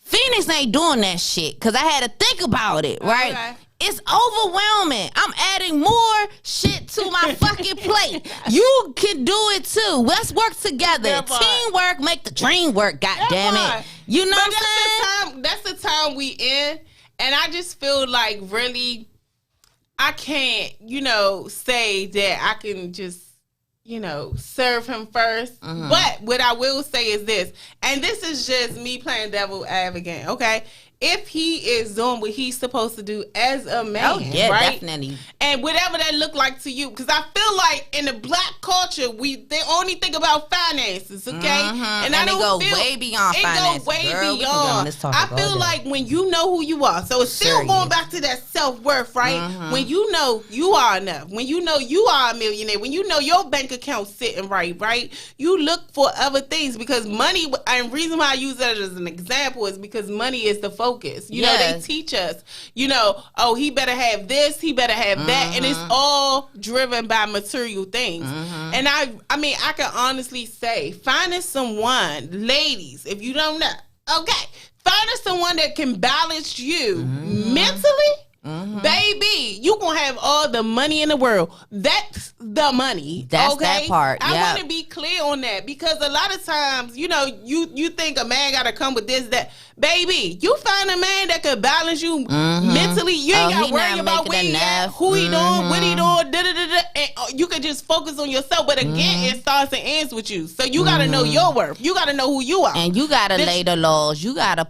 Phoenix ain't doing that shit because I had to think about it, right? Okay. It's overwhelming. I'm adding more shit to my fucking plate. You can do it too. Let's work together. Teamwork make the dream work, goddammit. You know what I'm saying? That's the time we in. And I just feel like really I can't, say that I can just serve him first. But what I will say is this, and this is just me playing devil advocate, okay? If he is doing what he's supposed to do as a man, right? Definitely. And whatever that look like to you, because I feel like in the black culture, they only think about finances, okay? And I don't feel way beyond finances. It goes way beyond. I feel like when you know who you are, so it's still going back to that self-worth, right? When you know you are enough, when you know you are a millionaire, when you know your bank account's sitting right? You look for other things because money, and the reason why I use that as an example is because money is the focus. They teach us, he better have this, he better have that, and it's all driven by material things. And I mean, I can honestly say, finding someone, ladies, if you don't know, finding someone that can balance you mentally, baby, you gonna have all the money in the world. That's the money. That's that part. I want to be clear on that because a lot of times, you think a man gotta come with this, that. Baby, you find a man that could balance you mentally. You ain't got to worry about where he at, who he doing, what he doing, and you can just focus on yourself. But again, it starts and ends with you. So you got to know your worth. You got to know who you are. And you got to lay the laws. You got to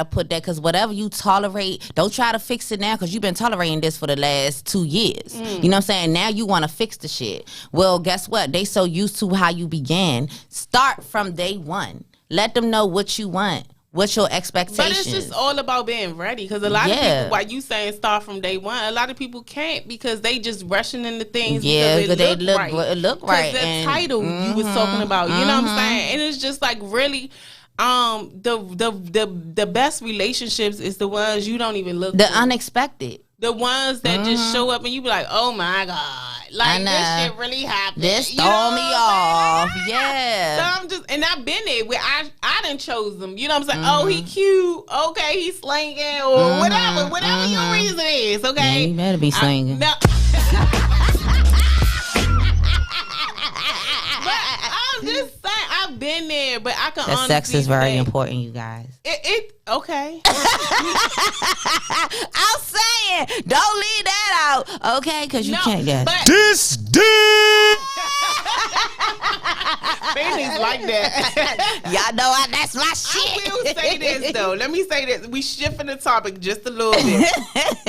put that, because whatever you tolerate, don't try to fix it now because you've been tolerating this for the last 2 years. You know what I'm saying? Now you want to fix the shit. Well, guess what? They so used to how you began. Start from day one. Let them know what you want. What's your expectations? But it's just all about being ready. Because a lot of people, while you saying start from day one, a lot of people can't because they just rushing into things because it look right. It look right. Because the title you was talking about, you know what I'm saying? And it's just like really, the best relationships is the ones you don't even look the for. Unexpected. The ones that just show up and you be like, oh my God. Like, this shit really happened. This throw me off. Yeah. So I'm just, and I've been there where I done chose them. You know what I'm saying? Oh, he cute. Okay, he's slinging or whatever your reason is. Okay. Yeah, you better be slinging. But I'm just saying, I've been there, but I can honestly say. Sex is very important, you guys. Okay. I'm saying, don't leave that out, okay? Because you can't get this dick. Babies like that. Y'all know that's my shit. I will say this though. Let me say this. We shifting the topic just a little bit.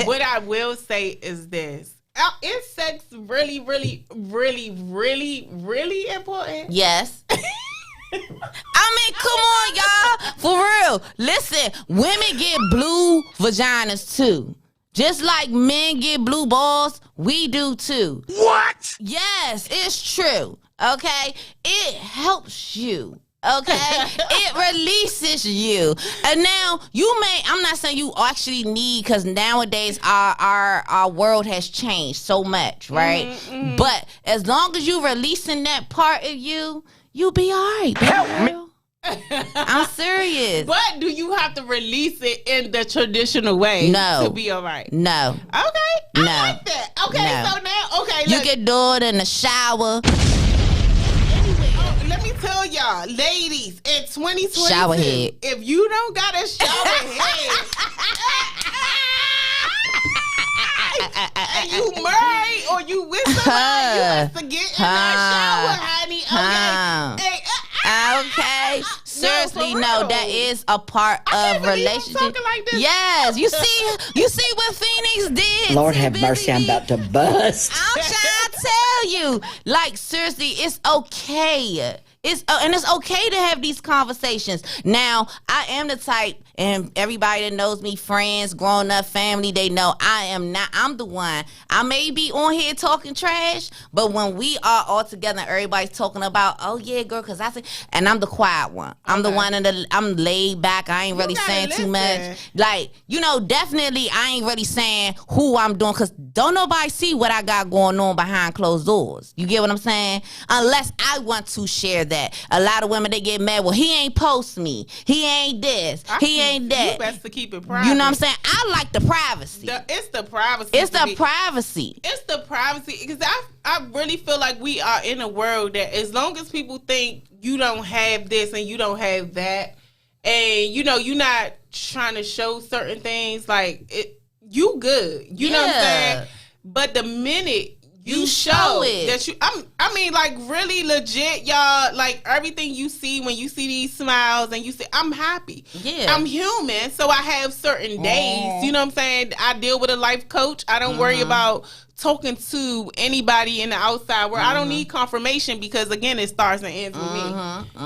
What I will say is this. Is sex really, really, really, really, really important? Yes. I mean, come on, y'all. For real. Listen, women get blue vaginas too. Just like men get blue balls, we do too. What? Yes, it's true. Okay? It helps you Okay, it releases you, and now you may. I'm not saying you actually need, because nowadays our world has changed so much, right? Mm-hmm. But as long as you releasing that part of you, you'll be all right. Help me. I'm serious. But do you have to release it in the traditional way to be all right? No. Okay. I like that. Okay, so now, look. You can do it in the shower. Let me tell y'all, ladies, in 2022, shower head. If you don't got a shower head, and you married or you with somebody, you have to get in that shower, honey. Okay. Okay. Seriously, no, that is a part of relationship. Like this. Yes, you see what Phoenix did. Lord have mercy, I'm about to bust. I'm trying to tell you, like, seriously, it's okay. And it's okay to have these conversations. Now, I am the type, and everybody that knows me, friends, grown up, family, they know I'm the one. I may be on here talking trash, but when we are all together and everybody's talking about, oh yeah, girl, because and I'm the quiet one. I'm the one I'm laid back. I ain't really saying too much. Like, definitely I ain't really saying who I'm doing, because don't nobody see what I got going on behind closed doors. You get what I'm saying? Unless I want to share that. A lot of women, they get mad. Well, he ain't post me. He ain't this. He ain't that. You best to keep it private. You know what I'm saying? I like the privacy. It's the privacy. It's the privacy. It's the privacy. Because I really feel like we are in a world that as long as people think you don't have this and you don't have that, and you're not trying to show certain things, like you good. You know what I'm saying? But the minute you show it that I mean, like, really legit, y'all, like, everything you see when you see these smiles and you say, I'm happy. Yeah. I'm human, so I have certain days. You know what I'm saying? I deal with a life coach. I don't worry about talking to anybody in the outside world. I don't need confirmation, because again, it starts and ends with me.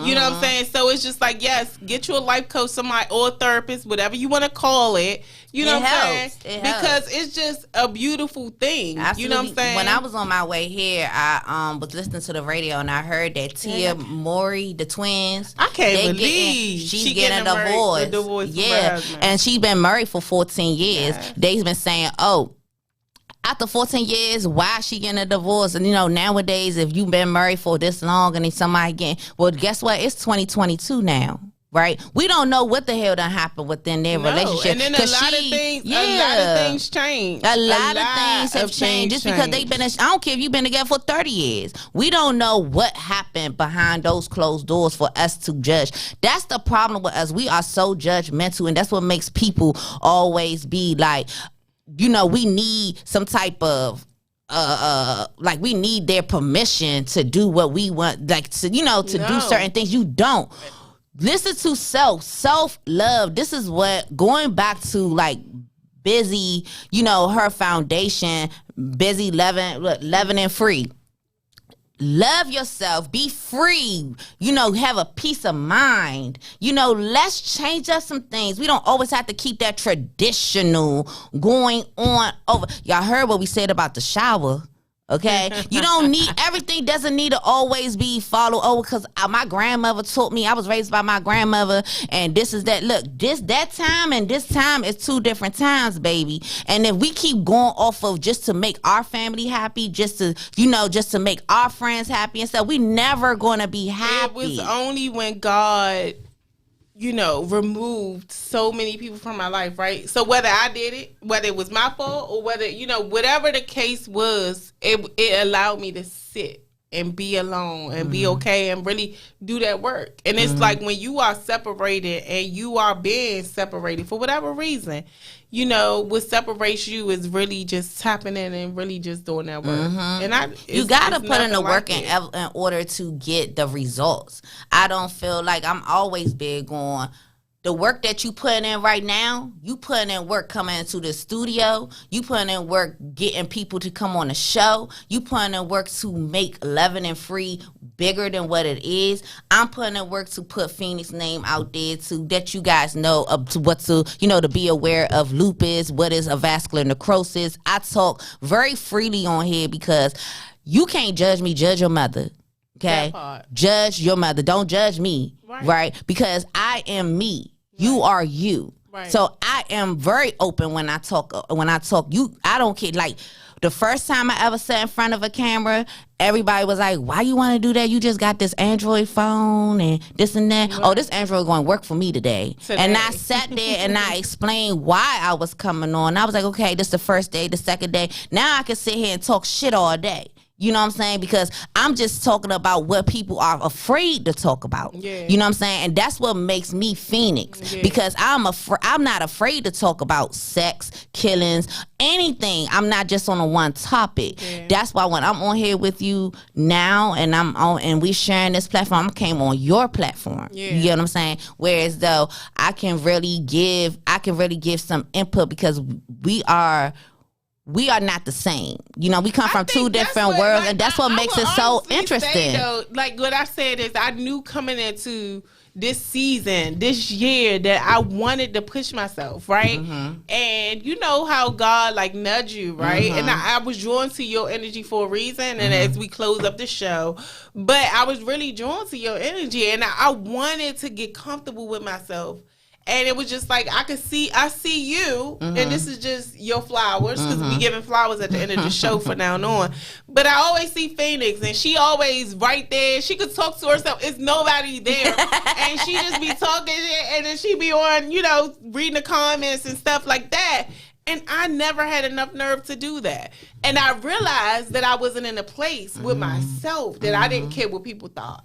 You know what I'm saying? So it's just like, yes, get you a life coach, somebody, or a therapist, whatever you want to call it. You know what I'm saying? Because it's just a beautiful thing. Absolutely. You know what I'm saying? When I was on my way here, I was listening to the radio and I heard that Tia Mowry, the twins, I can't believe she's getting a divorce. Yeah, and she's been married for 14 years. Yes. They've been saying, after 14 years, why is she getting a divorce? And, nowadays, if you've been married for this long and then somebody well, guess what? It's 2022 now, right? We don't know what the hell done happened within their relationship. And then a lot of things change. A lot of things have changed just because they've been, I don't care if you've been together for 30 years. We don't know what happened behind those closed doors for us to judge. That's the problem with us. We are so judgmental, and that's what makes people always be like, we need some type of like, we need their permission to do what we want, like, to do certain things. You don't listen to self-love. This is what, going back to, like, Buzy, her foundation, Buzy Loving and Free. Love yourself, be free, have a peace of mind. Let's change up some things. We don't always have to keep that traditional going on over. Y'all heard what we said about the shower. Okay, you don't need, everything doesn't need to always be followed. Because my grandmother taught me. I was raised by my grandmother, and this is that. Look, that time and this time is two different times, baby. And if we keep going off of just to make our family happy, just to make our friends happy and stuff, we never gonna be happy. It was only when God, removed so many people from my life, right? So whether I did it, whether it was my fault, or whether, whatever the case was, it allowed me to sit and be alone and be okay and really do that work. And it's like, when you are separated and you are being separated for whatever reason, what separates you is really just tapping in and really just doing that work. And you gotta put in the work in order to get the results. I don't feel like, I'm always big on the work that you putting in right now. You putting in work coming into the studio. You putting in work getting people to come on the show. You putting in work to make Loving and Free bigger than what it is. I'm putting in work to put Phoenix name out there, to that you guys know to be aware of lupus, what is a vascular necrosis. I talk very freely on here because you can't judge me, judge your mother. Okay, judge your mother. Don't judge me, right? Because I am me. You are you. Right. So I am very open when I talk. I don't care. Like the first time I ever sat in front of a camera, everybody was like, "Why you want to do that? You just got this Android phone and this and that. Right. Oh, this Android going to work for me today." And I sat there and I explained why I was coming on. I was like, "Okay, this is the first day, the second day. Now I can sit here and talk shit all day." You know what I'm saying? Because I'm just talking about what people are afraid to talk about. Yeah. You know what I'm saying? And that's what makes me Phoenix. Yeah. Because I'm not afraid to talk about sex, killings, anything. I'm not just on a one topic. Yeah. That's why when I'm on here with you now and we sharing this platform, I came on your platform. Yeah. You get what I'm saying? Whereas though I can really give some input because we are not the same. You know, we come from two different worlds, and that's what makes it so interesting. Like what I said is I knew coming into this season, this year, that I wanted to push myself, right? Mm-hmm. And you know how God like nudge you, right? Mm-hmm. And I was drawn to your energy for a reason, and as we close up the show, but I was really drawn to your energy, and I wanted to get comfortable with myself. And it was just like I see you, and this is just your flowers because we giving flowers at the end of the show from now on. But I always see Phoenix, and she always right there. She could talk to herself. It's nobody there, and she just be talking, and then she be on, reading the comments and stuff like that. And I never had enough nerve to do that. And I realized that I wasn't in a place with myself that I didn't care what people thought.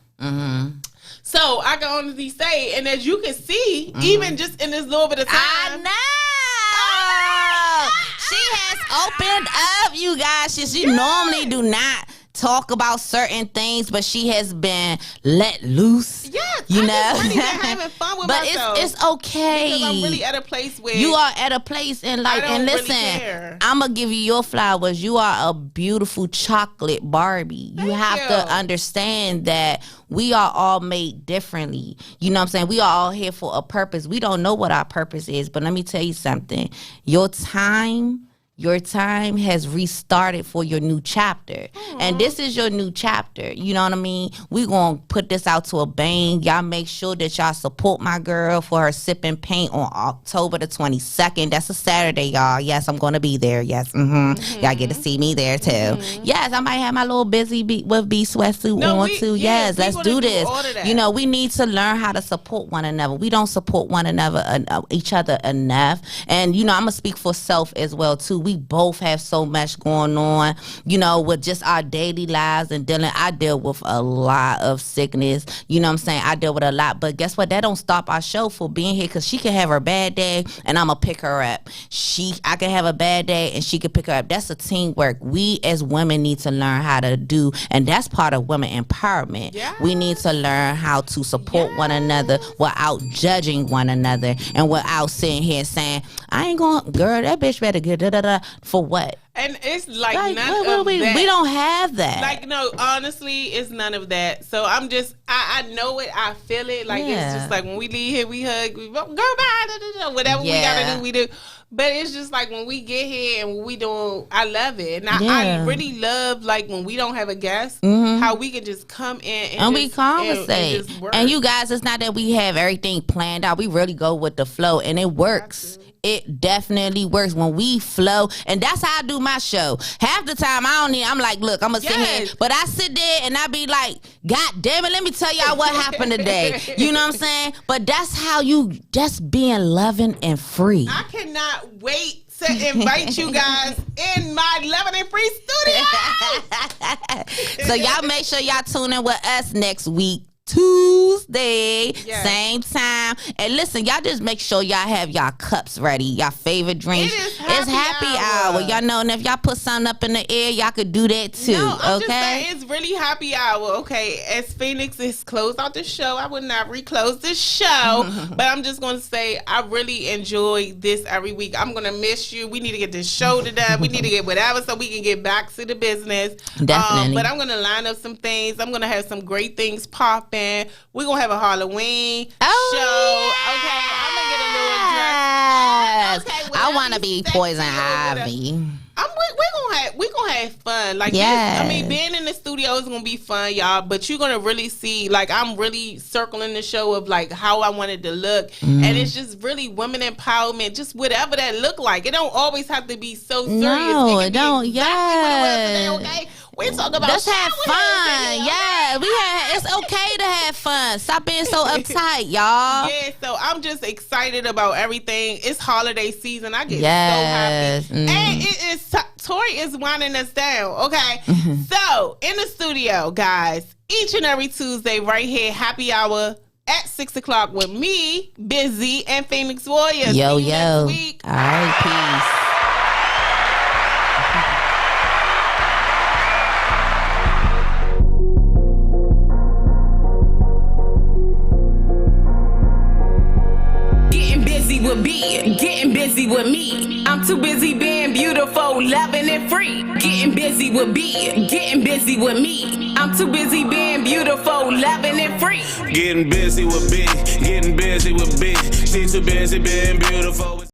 So I can honestly say, and as you can see, even just in this little bit of time, I know she has opened up, you guys. She normally do not talk about certain things, but she has been let loose. Yes, you know, just really been having fun with myself. But it's okay. Because I'm really at a place where you are at a place in life. And listen, really I'm gonna give you your flowers. You are a beautiful chocolate Barbie. You have to understand that we are all made differently. You know what I'm saying? We are all here for a purpose. We don't know what our purpose is, but let me tell you something. Your time has restarted for your new chapter. And this is your new chapter. You know what I mean? We're going to put this out to a bang. Y'all make sure that y'all support my girl for her sipping paint on October the 22nd. That's a Saturday, y'all. Yes, I'm going to be there. Yes. Y'all get to see me there, too. Yes, I might have my little Busy with B sweatsuit on, too. Yes, let's do this. You know, we need to learn how to support one another. We don't support one another, each other enough. And, I'm going to speak for self as well, too. We both have so much going on, with just our daily lives and dealing. I deal with a lot of sickness. You know what I'm saying? I deal with a lot. But guess what? That don't stop our show for being here because she can have her bad day and I'm going to pick her up. I can have a bad day and she can pick her up. That's a teamwork. We as women need to learn how to do, and that's part of women empowerment. Yes. We need to learn how to support one another without judging one another and without sitting here saying, I ain't going, girl, that bitch better get da-da-da. For what? And it's like none of that. We don't have that. Like, no, honestly, it's none of that. So I'm just, I know it, I feel it. Like, it's just like when we leave here, we hug, girl, bye, whatever we gotta do, we do. But it's just like when we get here and we do, I love it. And I really love, like, when we don't have a guest, how we can just come in and we conversate. And you guys, it's not that we have everything planned out. We really go with the flow, and it works. It definitely works when we flow, and that's how I do my show. Half the time I'm like, look, I'm gonna sit here, but I sit there and I be like, God damn it, let me tell y'all what happened today. You know what I'm saying? But that's how you just being loving and free. I cannot wait to invite you guys in my loving and free studio. So y'all make sure y'all tune in with us next week. Tuesday, same time. And listen, y'all just make sure y'all have y'all cups ready, y'all favorite drinks. It's happy hour. Y'all know, and if y'all put something up in the air, y'all could do that too. No, I'm just saying, it's really happy hour. Okay, as Phoenix is closed out the show, I would not reclose the show, but I'm just going to say I really enjoy this every week. I'm going to miss you. We need to get this show done. We need to get whatever so we can get back to the business. Definitely. But I'm going to line up some things. I'm going to have some great things popping. We're going to have a Halloween show. Yes. Okay, I'm going to get a little dress. Okay, I I want to be Poison Ivy. We gonna have fun. Like, yes. this, I mean, being in the studio is gonna be fun, y'all. But you're gonna really see, like, I'm really circling the show of like how I wanted to look, and it's just really women empowerment, just whatever that look like. It don't always have to be so serious. No, it don't. Okay. We talk about let's have fun. Yeah, it's okay to have fun. Stop being so uptight, y'all. Yeah, so I'm just excited about everything. It's holiday season. I get so happy. And it is Tori is winding us down. Okay, so in the studio, guys, each and every Tuesday, right here, happy hour at 6:00 with me, Buzy, and Phoenix Warriors. Yo. Next week. All right, peace. Getting busy with me. I'm too busy being beautiful, loving and free. Getting busy with getting busy with me. I'm too busy being beautiful, loving and free. Getting busy with B, getting busy with B. She too busy being beautiful.